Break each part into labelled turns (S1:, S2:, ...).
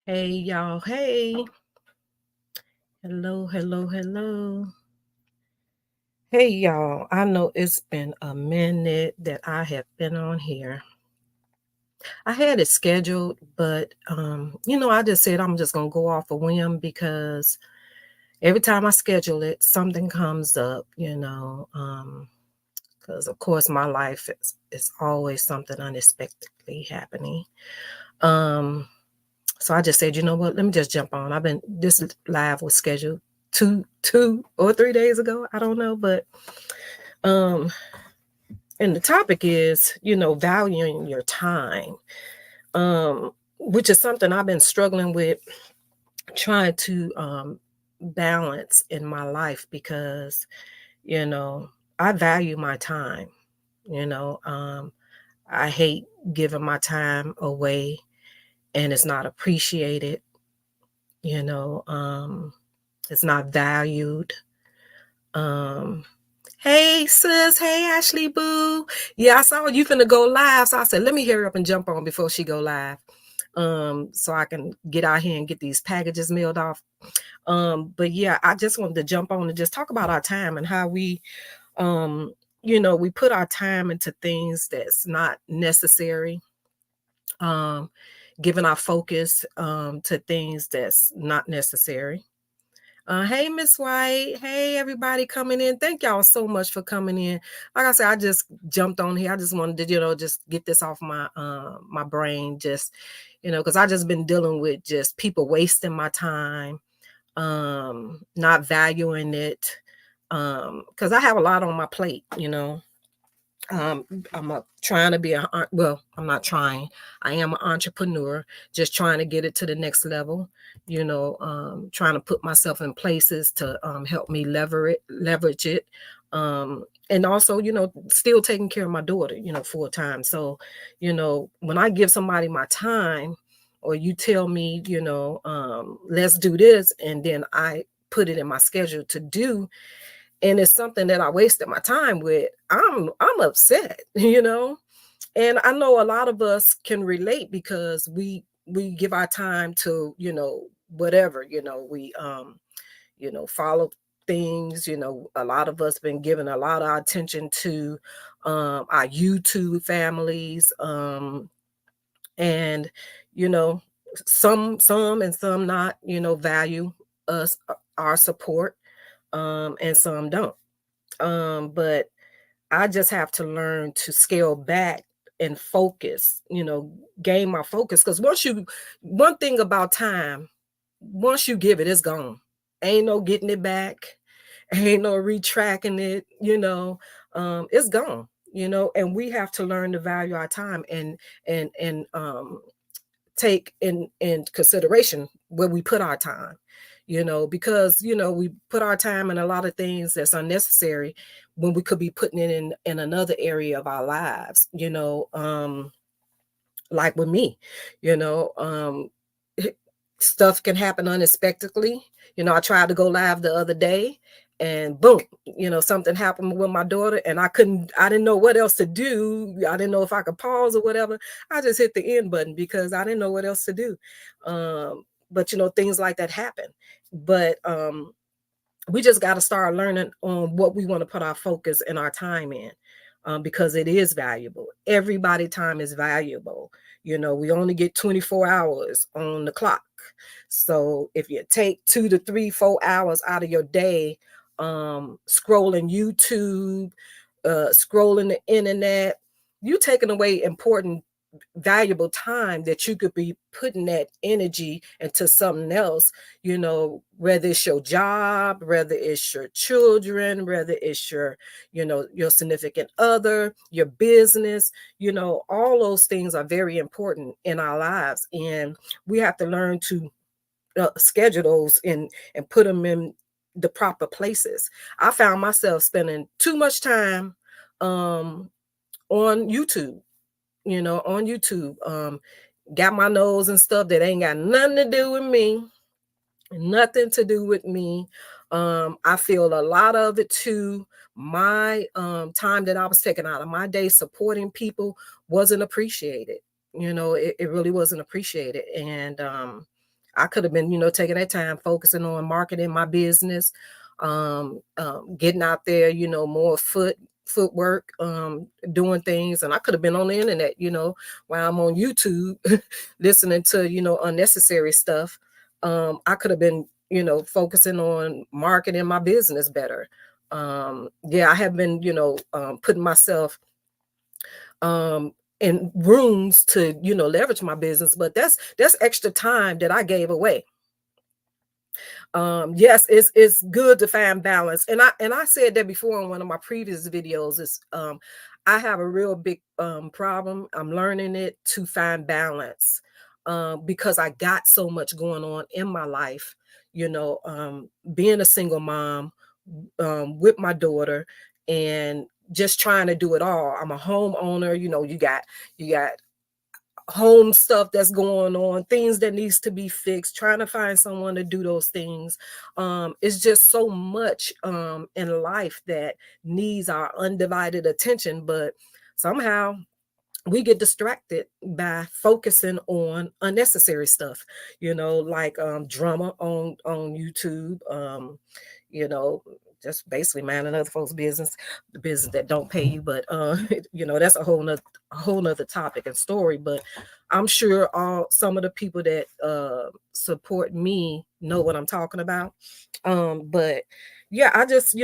S1: Hey y'all, hey. Hello, hello, hello. Hey y'all, I know it's been a minute that I have been on here. I had it scheduled, but I just said I'm just gonna go off a whim because every time I schedule it, something comes up, because of course my life is always something unexpectedly happening. Um, So I just said, you know what? Let me just jump on. This live was scheduled two or 3 days ago. I don't know, but um, and the topic is, valuing your time, which is something I've been struggling with, trying to balance in my life because, you know, I value my time. You know, um, I hate giving my time away and it's not appreciated. You know, it's not valued. Um, hey sis, hey Ashley Boo. Yeah, I saw you finna go live. So I said, let me hurry up and jump on before she go live. So I can get out here and get these packages mailed off. But yeah, I just wanted to jump on and just talk about our time and how um, we put our time into things that's not necessary. Um, Giving our focus to things that's not necessary. Hey, Miss White. Hey, everybody coming in. Thank y'all so much for coming in. Like I said, I just jumped on here. I just wanted to, just get this off my brain. Just, because I just been dealing with just people wasting my time, not valuing it. Because I have a lot on my plate, trying to be I'm not trying. I am an entrepreneur, just trying to get it to the next level, trying to put myself in places to help me leverage it. And also, still taking care of my daughter, full time. So, when I give somebody my time or you tell me, let's do this, and then I put it in my schedule to do, and it's something that I wasted my time with, I'm upset, And I know a lot of us can relate because we give our time to, whatever, follow things, a lot of us been giving a lot of attention to our YouTube families. And you know, some and some not, value us, our support, and some don't. But I just have to learn to scale back and focus, gain my focus. Because one thing about time, once you give it, it's gone. Ain't no getting it back, ain't no retracking it, it's gone, and we have to learn to value our time and take in consideration where we put our time, because we put our time in a lot of things that's unnecessary when we could be putting it in another area of our lives, like with me, you know um stuff can happen unexpectedly. I tried to go live the other day and boom, something happened with my daughter and I didn't know what else to do. I didn't know if I could pause or whatever. I just hit the end button because I didn't know what else to do. But things like that happen. But we just got to start learning on what we want to put our focus and our time in, because it is valuable. Everybody time is valuable. We only get 24 hours on the clock. So if you take 2 to 3, 4 hours out of your day, scrolling YouTube, scrolling the internet, you taking away important, valuable time that you could be putting that energy into something else, whether it's your job, whether it's your children, whether it's your significant other, your business. All those things are very important in our lives, and we have to learn to schedule those and put them in the proper places. I found myself spending too much time on YouTube, got my nose and stuff that ain't got nothing to do with me, nothing to do with me. I feel a lot of it too. My time that I was taking out of my day supporting people wasn't appreciated. It really wasn't appreciated. And I could have been, taking that time focusing on marketing my business, getting out there, more footwork, doing things. And I could have been on the internet, while I'm on YouTube listening to, unnecessary stuff. I could have been, focusing on marketing my business better. Yeah, I have been, putting myself in rooms to, leverage my business, but that's extra time that I gave away. Yes, it's good to find balance. And I said that before in one of my previous videos. Is I have a real big problem. I'm learning it to find balance, because I got so much going on in my life, being a single mom, with my daughter, and just trying to do it all. I'm a homeowner. You got home stuff that's going on, things that needs to be fixed, trying to find someone to do those things. It's just so much in life that needs our undivided attention, but somehow we get distracted by focusing on unnecessary stuff, like drama on YouTube, you know, just basically minding other folks' business, the business that don't pay you. But that's a whole nother topic and story. But I'm sure some of the people that support me know what I'm talking about. But yeah, I just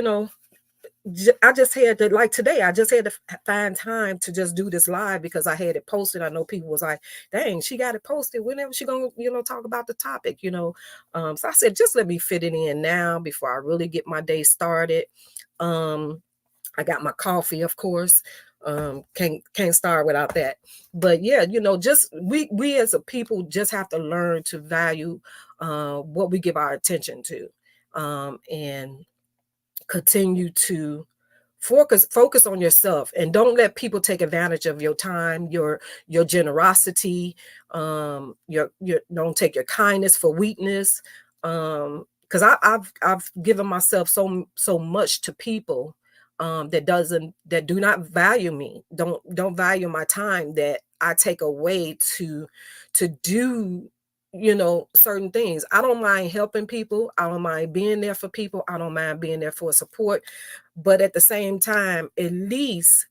S1: had to, like today, I just had to find time to just do this live because I had it posted. I know people was like, dang, she got it posted. Whenever she gonna, talk about the topic. So I said, just let me fit it in now before I really get my day started. I got my coffee, of course. Can't start without that. But yeah, just we as a people just have to learn to value what we give our attention to. And continue to focus on yourself, and don't let people take advantage of your time, your generosity, your don't take your kindness for weakness. Because I've given myself so much to people that do not value me, don't value my time, that I take away to do certain things. I don't mind helping people. I don't mind being there for people. I don't mind being there for support. But at the same time, at least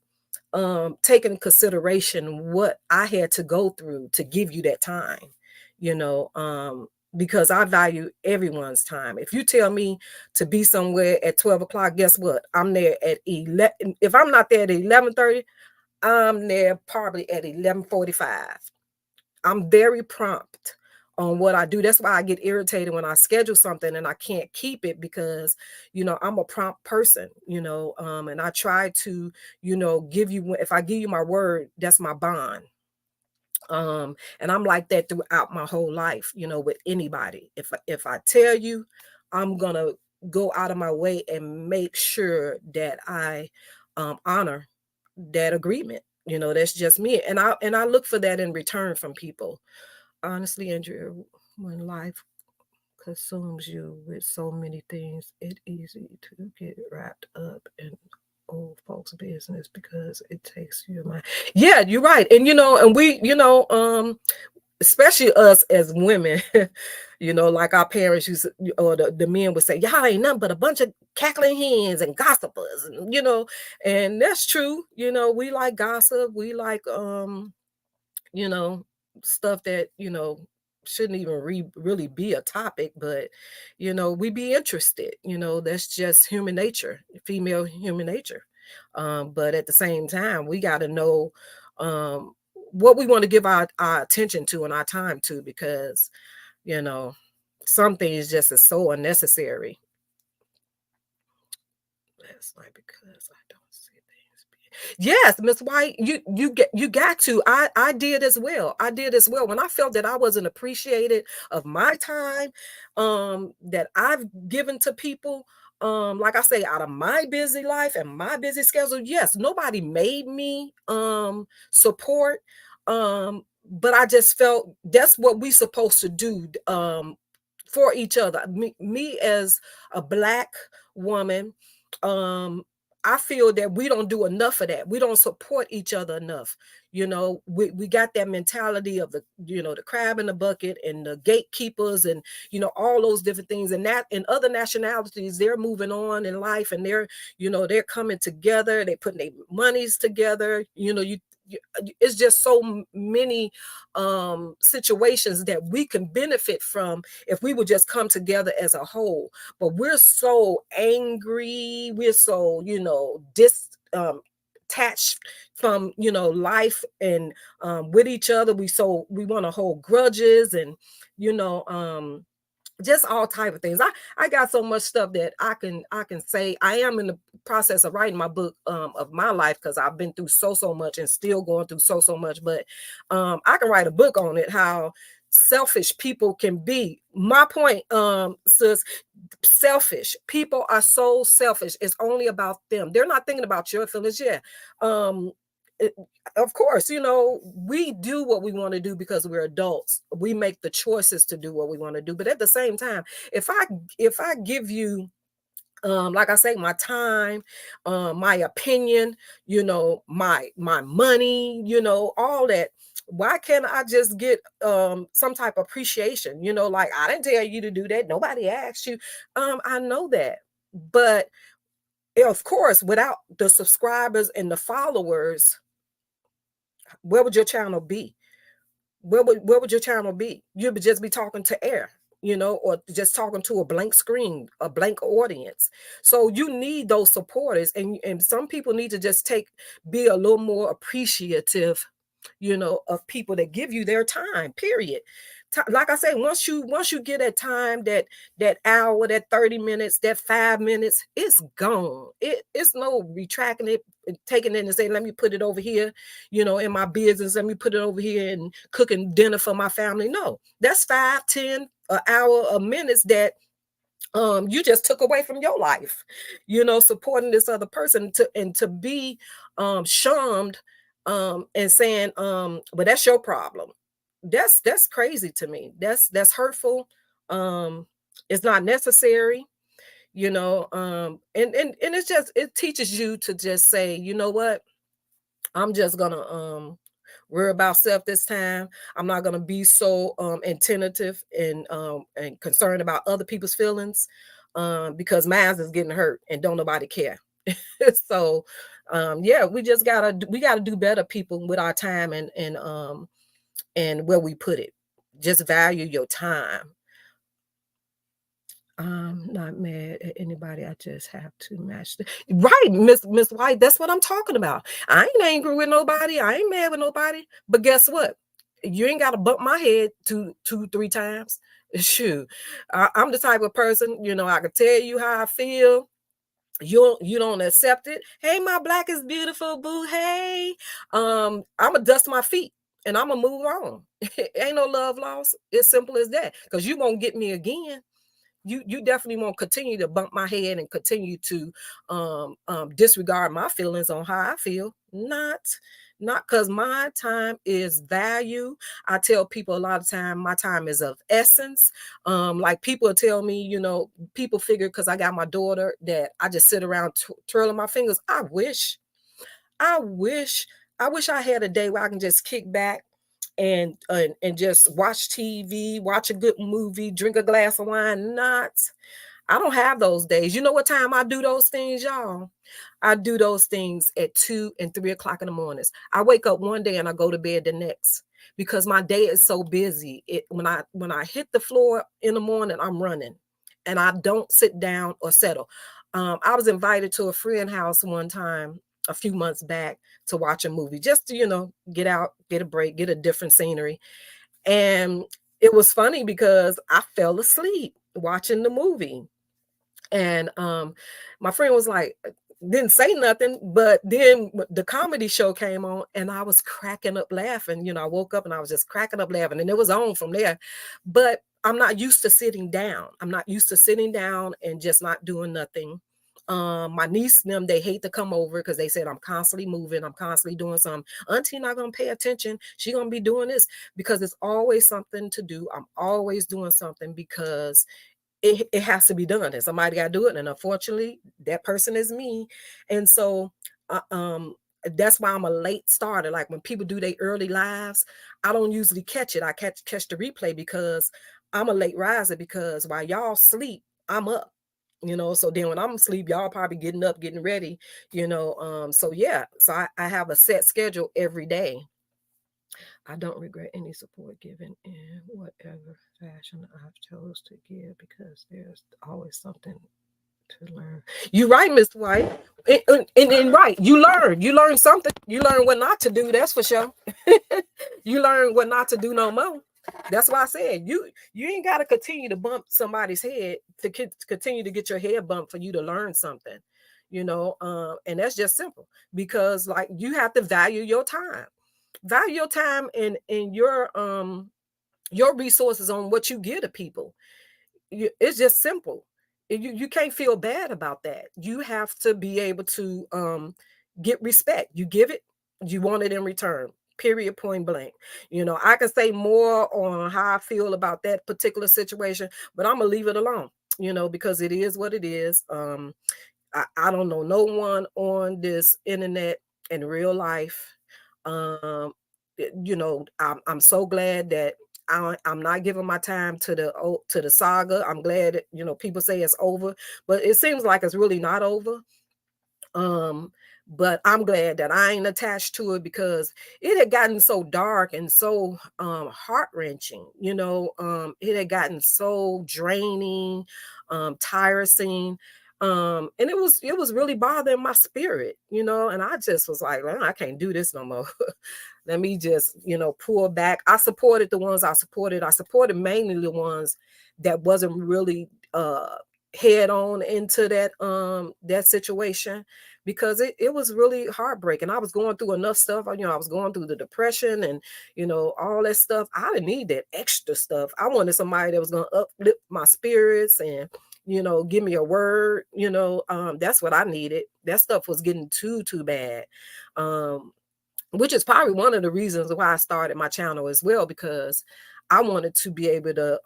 S1: take in consideration what I had to go through to give you that time, you know, because I value everyone's time. If you tell me to be somewhere at 12 o'clock, guess what? I'm there at 11. If I'm not there at 11:30, I'm there probably at 11:45. I'm very prompt on what I do. That's why I get irritated when I schedule something and I can't keep it, because, I'm a prompt person, and I try to, give you, if I give you my word, that's my bond. And I'm like that throughout my whole life, with anybody. If I tell you, I'm gonna go out of my way and make sure that I honor that agreement. That's just me. And I look for that in return from people. Honestly, Andrea, when life consumes you with so many things, it's easy to get wrapped up in old folks' business because it takes your mind. Yeah, you're right. And we, especially us as women, like our parents used to, or the men would say, y'all ain't nothing but a bunch of cackling hens and gossipers, and that's true. We like gossip. We like, you know, stuff that, shouldn't even really be a topic, but, we be interested, that's just human nature, female human nature. But at the same time, we got to know what we want to give our attention to and our time to, because, you know, some things just is so unnecessary. That's like, because I don't see things Yes, Miss White, you got to. I did as well. I did as well. When I felt that I wasn't appreciated of my time, that I've given to people, like I say, out of my busy life and my busy schedule. Yes, nobody made me support. But I just felt that's what we supposed to do for each other. Me as a Black woman, um I feel that we don't do enough of that. We don't support each other enough. We got that mentality of the crab in the bucket and the gatekeepers and all those different things. And that in other nationalities, they're moving on in life, and they're coming together, they're putting their monies together. It's just so many situations that we can benefit from if we would just come together as a whole. But we're so angry, we're so attached from life and with each other. We want to hold grudges and you know just all type of things. I got so much stuff that I can say. I am in the process of writing my book of my life, because I've been through so much and still going through so much. But I can write a book on it, how selfish people can be. My point, sis, selfish people are so selfish. It's only about them. They're not thinking about your feelings. Yeah. um it- of course, we do what we want to do because we're adults. We make the choices to do what we want to do. But at the same time, if I give you, like I say, my time, my opinion, my money, all that, why can't I just get some type of appreciation? Like, I didn't tell you to do that. Nobody asked you. I know that. But of course, without the subscribers and the followers, where would your channel be? Where would your channel be? You would just be talking to air, or just talking to a blank screen, a blank audience. So you need those supporters, and some people need to just be a little more appreciative, of people that give you their time, period. Like I say, once you get that time, that hour, that 30 minutes, that 5 minutes, it's gone. It's no retracting it and taking it and saying, let me put it over here, in my business. Let me put it over here and cooking dinner for my family. No, that's 5, 10, an hour, a minutes that you just took away from your life, supporting this other person, to be shunned, and saying, but that's your problem. That's crazy to me. That's hurtful. um it's not necessary, and it teaches you to just say, you know what, I'm just gonna worry about self this time. I'm not gonna be so attentive and concerned about other people's feelings, because mine is getting hurt and don't nobody care. So yeah, we gotta do better, people, with our time and where we put it. Just value your time. I'm not mad at anybody. I just have to match right, Miss White. That's what I'm talking about. I ain't angry with nobody. I ain't mad with nobody. But guess what? You ain't got to bump my head two, 3 times. Shoot, I'm the type of person. I can tell you how I feel. You don't accept it. Hey, my black is beautiful, boo. Hey, I'ma dust my feet and I'ma move on. Ain't no love lost. It's simple as that. Because you won't get me again. You definitely won't continue to bump my head and continue to disregard my feelings on how I feel. Not because my time is value. I tell people a lot of time my time is of essence. Like, people tell me, people figure because I got my daughter that I just sit around twirling my fingers. I wish I wish I had a day where I can just kick back and just watch TV, watch a good movie, drink a glass of wine. I don't have those days. You know what time I do those things, y'all? I do those things at 2 and 3 o'clock in the mornings. I wake up one day and I go to bed the next, because my day is so busy. When I hit the floor in the morning, I'm running, and I don't sit down or settle. I was invited to a friend house one time a few months back to watch a movie, just to get out, get a break, get a different scenery. And it was funny because I fell asleep watching the movie. And my friend was like, didn't say nothing, but then the comedy show came on and I was cracking up laughing. I woke up and I was just cracking up laughing, and it was on from there. But I'm not used to sitting down. I'm not used to sitting down and just not doing nothing. My niece and them, they hate to come over because they said I'm constantly moving, I'm constantly doing something. Auntie not gonna pay attention. She gonna be doing this, because it's always something to do. I'm always doing something, because it has to be done, and somebody got to do it. And unfortunately, that person is me. And so, that's why I'm a late starter. Like when people do their early lives, I don't usually catch it. I catch the replay because I'm a late riser. Because while y'all sleep, I'm up. So then when I'm asleep, y'all probably getting up, getting ready. So yeah, so I have a set schedule every day. I don't regret any support given in whatever fashion I've chose to give because there's always something to learn. You're right, Miss White. And right, you learn something. You learn what not to do. That's for sure. You learn what not to do no more. That's why I said you ain't got to continue to bump somebody's head to continue to get your head bumped for you to learn something. And that's just simple because like you have to value your time. Value your time and your resources on what you give to people. It's just simple. You can't feel bad about that. You have to be able to get respect. You give it, you want it in return. Period, point blank. I can say more on how I feel about that particular situation, but I'm gonna leave it alone. Because it is what it is. I don't know no one on this internet in real life. Um, I'm so glad that I'm not giving my time to the saga. I'm glad that, people say it's over, but it seems like it's really not over. But I'm glad that I ain't attached to it because it had gotten so dark and so heart-wrenching. It had gotten so draining, tiresome. And it was really bothering my spirit, and I just was like, well, I can't do this no more. Let me just, pull back. I supported the ones I supported. I supported mainly the ones that wasn't really head on into that situation because it was really heartbreaking. I was going through enough stuff. I was going through the depression and all that stuff. I didn't need that extra stuff. I wanted somebody that was going to uplift my spirits and give me a word. That's what I needed. That stuff was getting too bad. Which is probably one of the reasons why I started my channel as well, because I wanted to be able to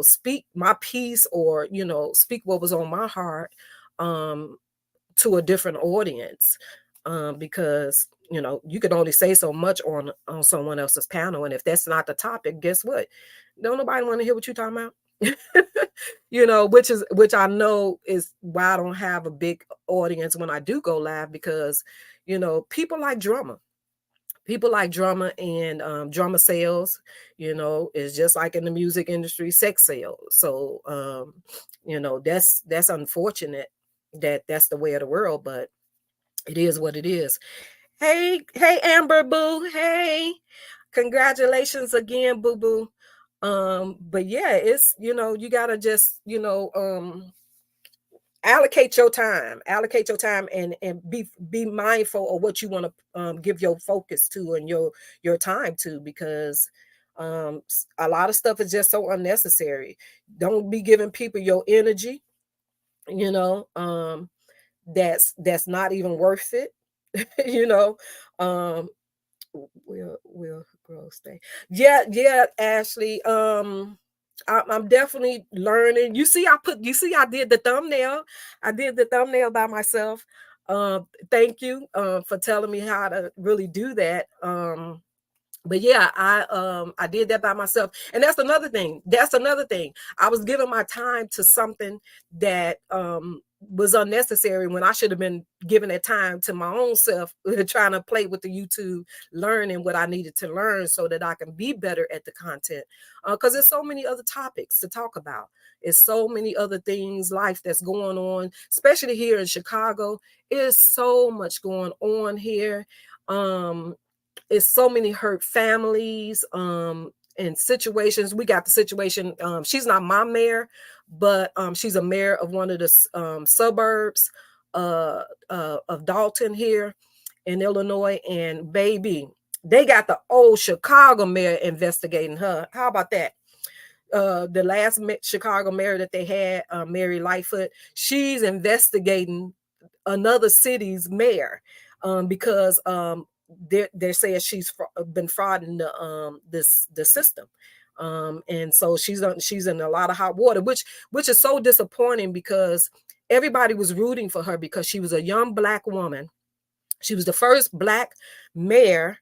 S1: speak my piece or speak what was on my heart to a different audience, because you can only say so much on someone else's panel, and if that's not the topic, guess what? Don't nobody want to hear what you're talking about. Which I know is why I don't have a big audience when I do go live, because people like drama. People like drama, and drama sales. Is just like in the music industry, sex sales. So that's unfortunate that that's the way of the world, but it is what it is. Hey, Amber Boo. Hey, congratulations again, Boo Boo. But yeah, it's you gotta just allocate your time and be mindful of what you want to give your focus to and your time to, because a lot of stuff is just so unnecessary. Don't be giving people your energy, you know that's not even worth it. you know um will grow stay. Yeah, Ashley. I'm definitely learning. I did the thumbnail. I did the thumbnail by myself. Thank you for telling me how to really do that. But yeah, I did that by myself. And that's another thing. I was giving my time to something that was unnecessary when I should have been giving that time to my own self, trying to play with the YouTube, learning what I needed to learn so that I can be better at the content. Because there's so many other topics to talk about. It's so many other things, life that's going on, especially here in Chicago. There's so much going on here. It's so many hurt families and situations. We got the situation. She's not my mayor, but she's a mayor of one of the suburbs of Dalton here in Illinois. And baby, they got the old Chicago mayor investigating her. How about that? The last Chicago mayor that they had, Mary Lightfoot, she's investigating another city's mayor because they're saying she's been frauding the system. And so she's in a lot of hot water, which is so disappointing because everybody was rooting for her because she was a young Black woman. She was the first Black mayor,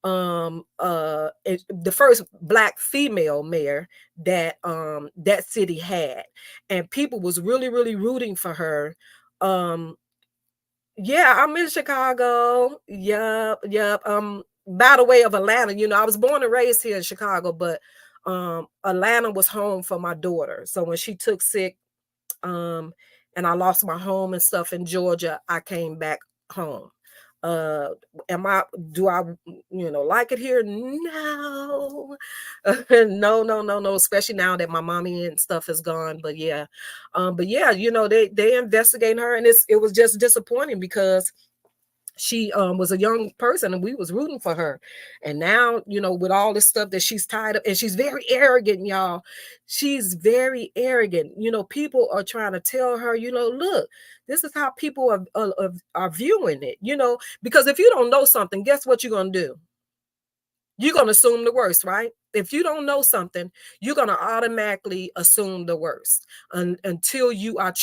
S1: the first Black female mayor that city had, and people was really, really rooting for her. Um, yeah, I'm in Chicago. Yep, yep. By the way of Atlanta, I was born and raised here in Chicago, but Atlanta was home for my daughter. So when she took sick, um, and I lost my home and stuff in Georgia, I came back home. Uh, do I, like it here? No, no, no, no, no. Especially now that my mommy and stuff is gone. But yeah, they investigating her, and it was just disappointing because she was a young person and we was rooting for her, and now with all this stuff that she's tied up, and she's very arrogant, y'all. She's very arrogant. People are trying to tell her, look, this is how people are viewing it, because if you don't know something, guess what you're gonna do? You're gonna assume the worst, right? If you don't know something, you're gonna automatically assume the worst until you are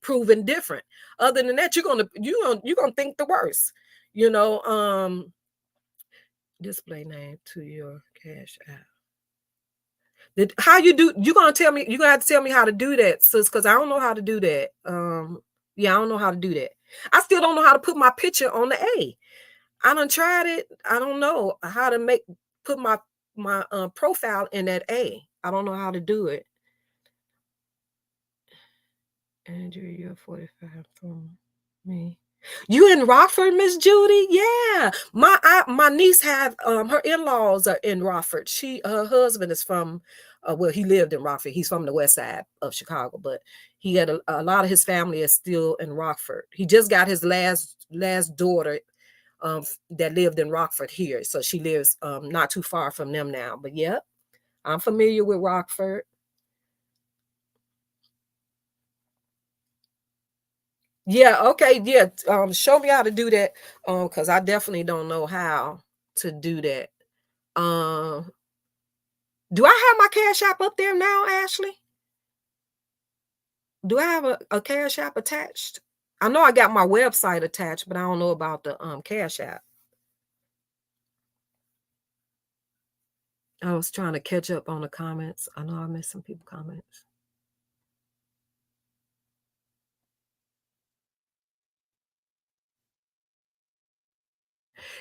S1: proven different. Other than that, you're gonna think the worst. Display name to your Cash App. How you gonna tell me? You're gonna have to tell me how to do that, sis, because I don't know how to do that. Yeah, I don't know how to do that. I still don't know how to put my picture on the A. I done tried it. I don't know how to put my profile in that A. I don't know how to do it. Andrew, you're 45 from me. You in Rockford, Miss Judy? Yeah. My niece have her in-laws are in Rockford. Her husband is from well, he lived in Rockford. He's from the west side of Chicago, but he had a lot of his family is still in Rockford. He just got his last daughter that lived in Rockford here. So she lives not too far from them now. But yeah, I'm familiar with Rockford. Yeah, okay, yeah. Show me how to do that. Because I definitely don't know how to do that. Um, do I have my Cash App up there now, Ashley? Do I have a Cash App attached? I know I got my website attached, but I don't know about the Cash App. I was trying to catch up on the comments. I know I missed some people comments.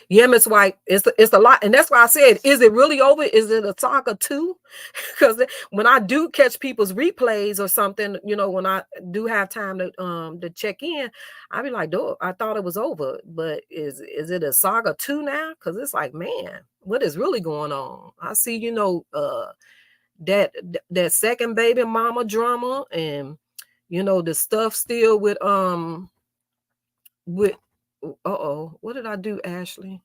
S1: Yeah, Miss White, it's a lot, and that's why I said, is it really over? Is it a saga too? Because when I do catch people's replays or something, when I do have time to check in, I be like, "Dude, I thought it was over, but is it a saga two now?" Because it's like, man, what is really going on? I see, that second baby mama drama, and the stuff still with what did I do, Ashley?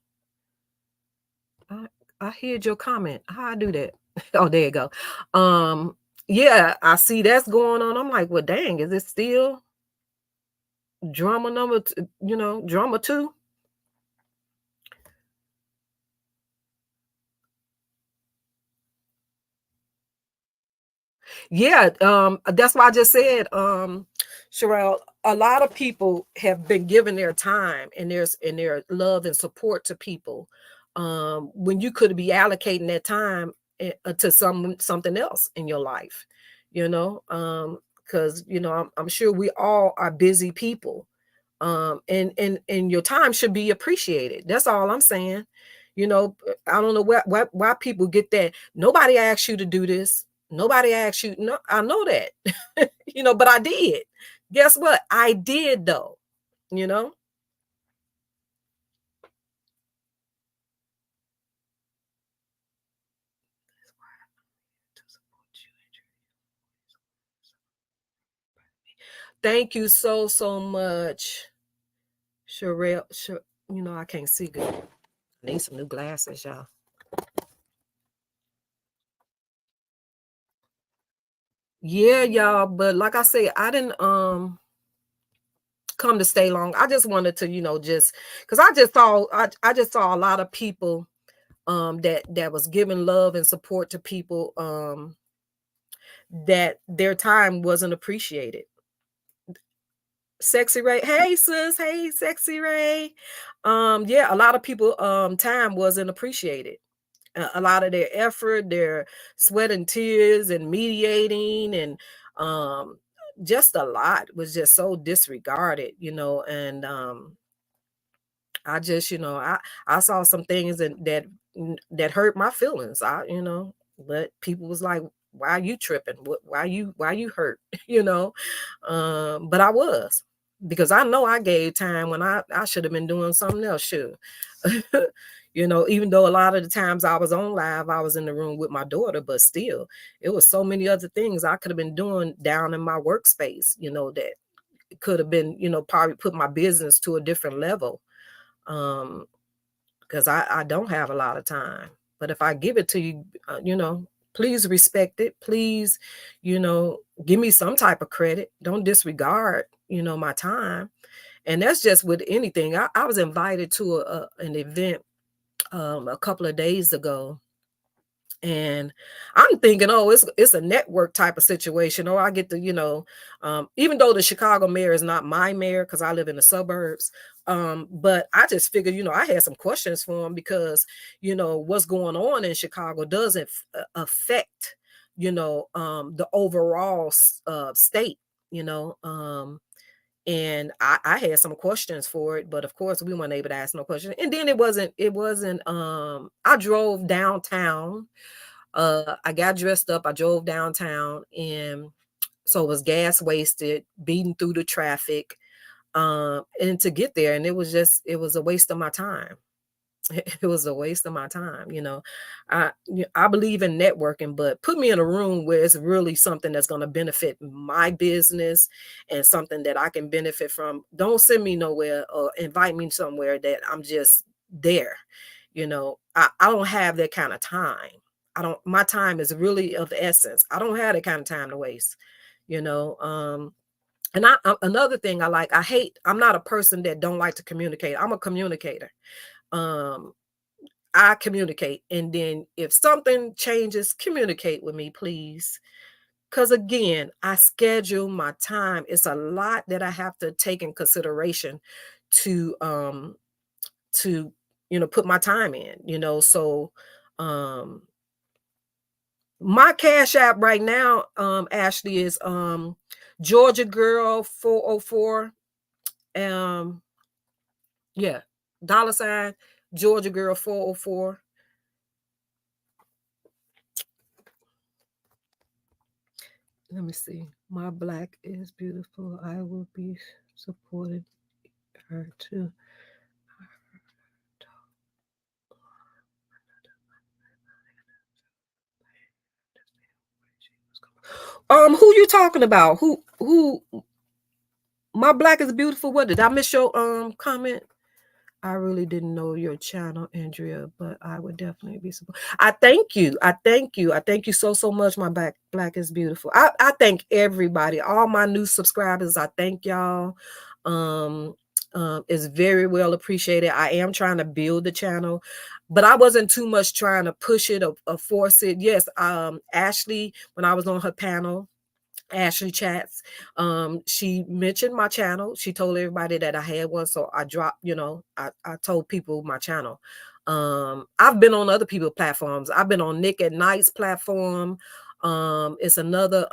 S1: I heard your comment. How I do that? Oh, there you go. Yeah, I see that's going on. I'm like, well, dang, is it still drama drama two? Yeah, that's why I just said, Sherelle, a lot of people have been giving their time and their love and support to people, when you could be allocating that time to something else in your life, because I'm sure we all are busy people, and your time should be appreciated. That's all I'm saying. I don't know why people get that. Nobody asked you to do this. Nobody asked you. No, I know that, but I did. Guess what? I did though. You know. Thank you so much, Sherelle. I can't see good. I need some new glasses, y'all. Yeah, y'all. But like I said, I didn't come to stay long. I just wanted to, just because I just saw a lot of people that was giving love and support to people, that their time wasn't appreciated. Sexy Ray, hey sis, hey Sexy Ray. Yeah, a lot of people time wasn't appreciated. A lot of their effort, their sweat and tears and mediating and just a lot was just so disregarded, and I just, I saw some things that hurt my feelings. But people was like, "Why are you tripping? Why you hurt?" you know. But I was, because I know I gave time when I should have been doing something else. Sure. Even though a lot of the times I was on live, I was in the room with my daughter, but still, it was so many other things I could have been doing down in my workspace. That could have been, probably put my business to a different level. Because I don't have a lot of time. But if I give it to you, please respect it. Please, give me some type of credit. Don't disregard, my time. And that's just with anything. I was invited to an event a couple of days ago. And I'm thinking, oh, it's a network type of situation. Or I get to, even though the Chicago mayor is not my mayor because I live in the suburbs, but I just figured, I had some questions for him because, what's going on in Chicago doesn't affect, the overall state, and I had some questions for it, but of course we weren't able to ask no questions. And then it wasn't I drove downtown. I got dressed up, I drove downtown, and so it was gas wasted, beating through the traffic, and to get there, and it was a waste of my time. It was a waste of my time. I believe in networking, but put me in a room where it's really something that's going to benefit my business and something that I can benefit from. Don't send me nowhere or invite me somewhere that I'm just there. I don't have that kind of time. My time is really of the essence. I don't have that kind of time to waste, you know. And another thing I'm not a person that don't like to communicate. I'm a communicator. um I communicate, and then if something changes, communicate with me, please. Because again, I schedule my time. It's a lot that I have to take in consideration to put my time in. So um my cash app right now, Ashley, is Georgia Girl 404. Um yeah, $ Georgia Girl 404. Let me see. My Black is beautiful. I will be supporting her too. Who you talking about? Who My Black is beautiful? What, did I miss your comment? I really didn't know your channel, Andrea, but I would definitely be support. I thank you. I thank you. I thank you so much. My Black is beautiful. I thank everybody, all my new subscribers. I thank y'all. Um, it's very well appreciated. I am trying to build the channel, but I wasn't too much trying to push it or force it. Yes, Ashley, when I was on her panel, Ashley Chats, she mentioned my channel. She told everybody that I had one, so I dropped, I told people my channel. I've been on other people's platforms. I've been on Nick at Night's platform. It's another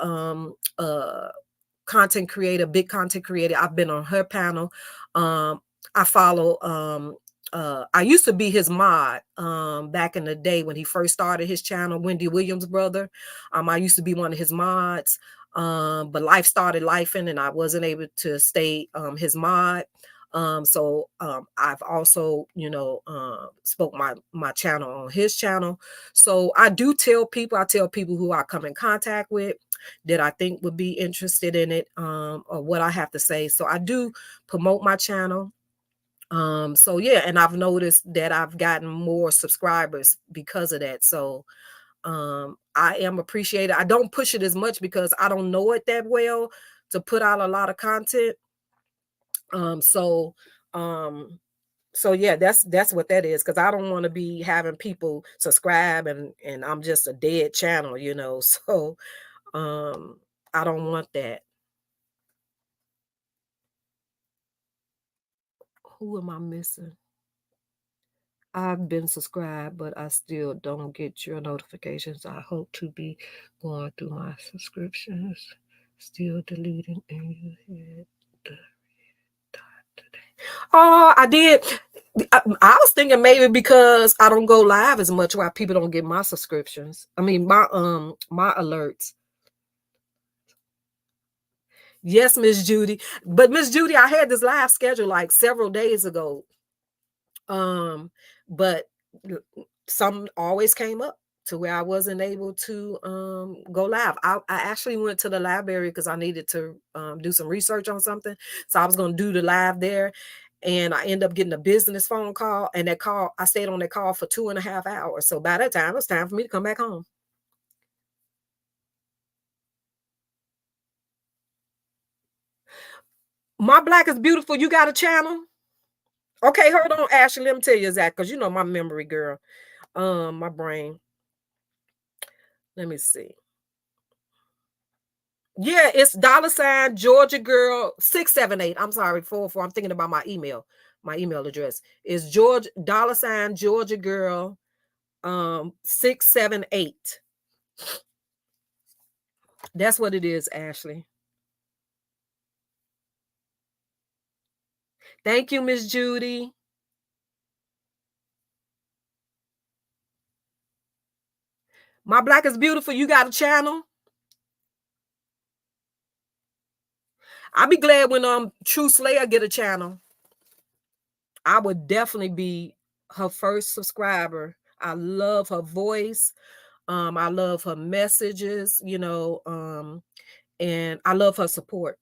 S1: content creator, big content creator. I've been on her panel. I follow I used to be his mod back in the day when he first started his channel, Wendy Williams' brother. I used to be one of his mods. But life started lifing and I wasn't able to stay his mod. So I've also, spoke my channel on his channel. So I tell people who I come in contact with that I think would be interested in it, or what I have to say. So I do promote my channel. So yeah, and I've noticed that I've gotten more subscribers because of that. So I am appreciated. I don't push it as much because I don't know it that well to put out a lot of content. So um So yeah, that's what that is, because I don't want to be having people subscribe and I'm just a dead channel, you know. So um I don't want that. Who am I missing? I've been subscribed, but I still don't get your notifications. I hope to be going through my subscriptions. Still deleting, and you had the time today. Oh, I did. I was thinking maybe because I don't go live as much, why people don't get my subscriptions. I mean my alerts. Yes, Miss Judy. But Miss Judy, I had this live schedule like several days ago. Um, but some always came up to where I wasn't able to go live. I actually went to the library because I needed to do some research on something. So I was going to do the live there. And I ended up getting a business phone call. And that call, I stayed on that call for 2.5 hours. So by that time, it was time for me to come back home. My Black is Beautiful. You got a channel? Okay, hold on, Ashley. Let me tell you exactly, because you know my memory, girl. My brain. Let me see. Yeah, it's $ Georgia Girl 678. I'm sorry, 44. I'm thinking about my email. My email address is George $ Georgia Girl 678. That's what it is, Ashley. Thank you, Miss Judy. My Black is Beautiful. You got a channel? I'll be glad when True Slayer get a channel. I would definitely be her first subscriber. I love her voice. I love her messages, you know, and I love her support.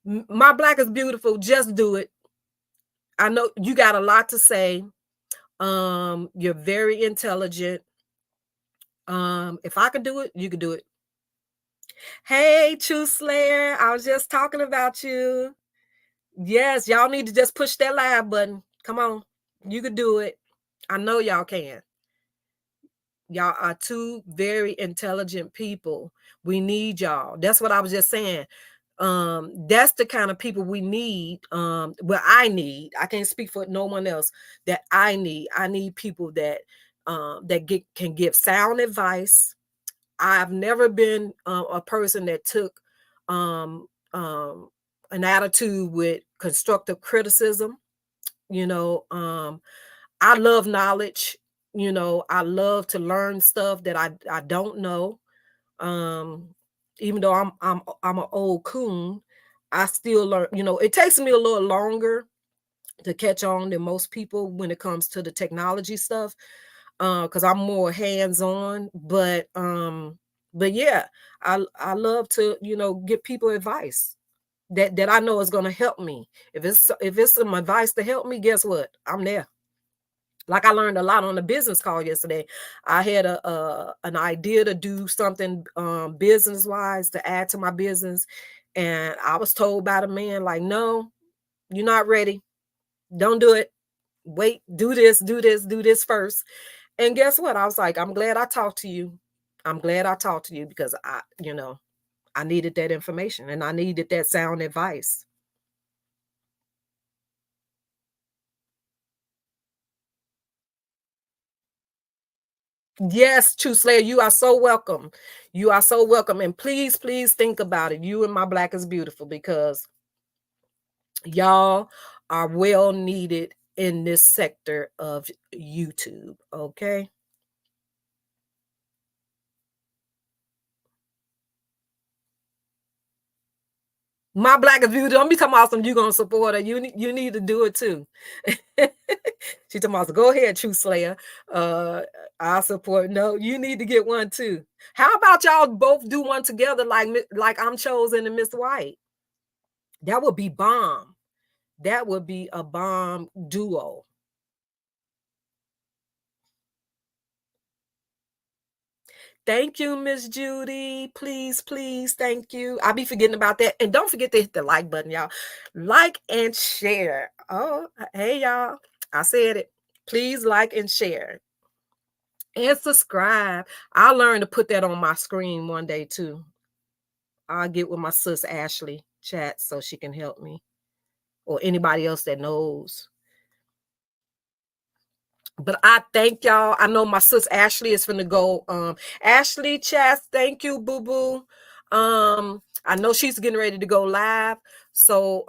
S1: My Black is Beautiful. Just do it. I know you got a lot to say. You're very intelligent. If I could do it, you could do it. Hey, True Slayer. I was just talking about you. Yes, y'all need to just push that live button. Come on. You could do it. I know y'all can. Y'all are two very intelligent people. We need y'all. That's what I was just saying. That's the kind of people we need. Well, I can't speak for no one else. That I need people that can give sound advice. I've never been a person that took um an attitude with constructive criticism. You know, I love knowledge. You know, I love to learn stuff that I don't know. Um, Even though I'm an old coon, I still learn. You know, it takes me a little longer to catch on than most people when it comes to the technology stuff, because I'm more hands-on. But yeah, I love to, you know, give people advice that I know is going to help me. If it's some advice to help me, guess what? I'm there. Like I learned a lot on the business call yesterday. I had an idea to do something business wise to add to my business, and I was told by the man like, "No, you're not ready. Don't do it. Wait, do this first." And guess what? I was like, "I'm glad I talked to you. I'm glad I talked to you because you know, I needed that information and I needed that sound advice." Yes, True Slayer, you are so welcome. You are so welcome. And please, please think about it. You and My Black is Beautiful, because y'all are well needed in this sector of YouTube. Okay. My Black is Beautiful. Don't be talking about some you gonna support her. You need to do it too. She talking about, go ahead, True Slayer. Uh I support. No, you need to get one too. How about y'all both do one together like I'm Chosen and Miss White? That would be bomb. That would be a bomb duo. Thank you, Miss Judy. Please, please, thank you. I'll be forgetting about that. And don't forget to hit the like button, y'all. Like and share. Oh, hey, y'all. I said it. Please like and share. And subscribe. I'll learn to put that on my screen one day, too. I'll get with my sis Ashley chat so she can help me. Or anybody else that knows. But I thank y'all. I know my sis Ashley is finna go. Ashley Chats, thank you, boo boo. I know she's getting ready to go live, so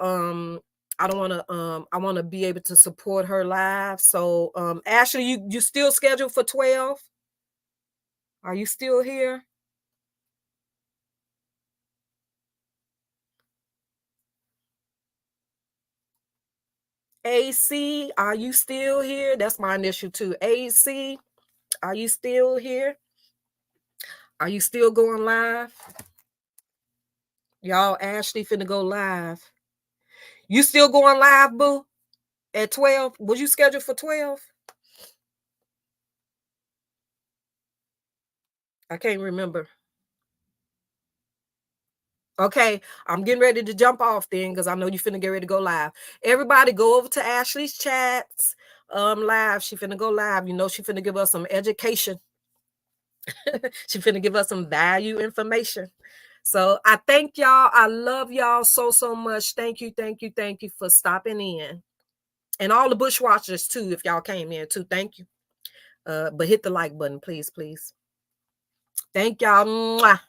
S1: I don't want to. I want to be able to support her live. So Ashley, you still scheduled for 12? Are you still here? AC, are you still here? That's my initial too. AC, are you still here? Are you still going live? Y'all, Ashley finna go live. You still going live, boo? At 12? Was you scheduled for 12? I can't remember. Okay, I'm getting ready to jump off then because I know you finna get ready to go live. Everybody go over to Ashley's chats live. She finna go live. You know she finna give us some education. She finna give us some value information. So I thank y'all. I love y'all so much. Thank you, thank you, thank you for stopping in. And all the bushwatchers too, if y'all came in too. Thank you. But hit the like button, please, please. Thank y'all. Mwah.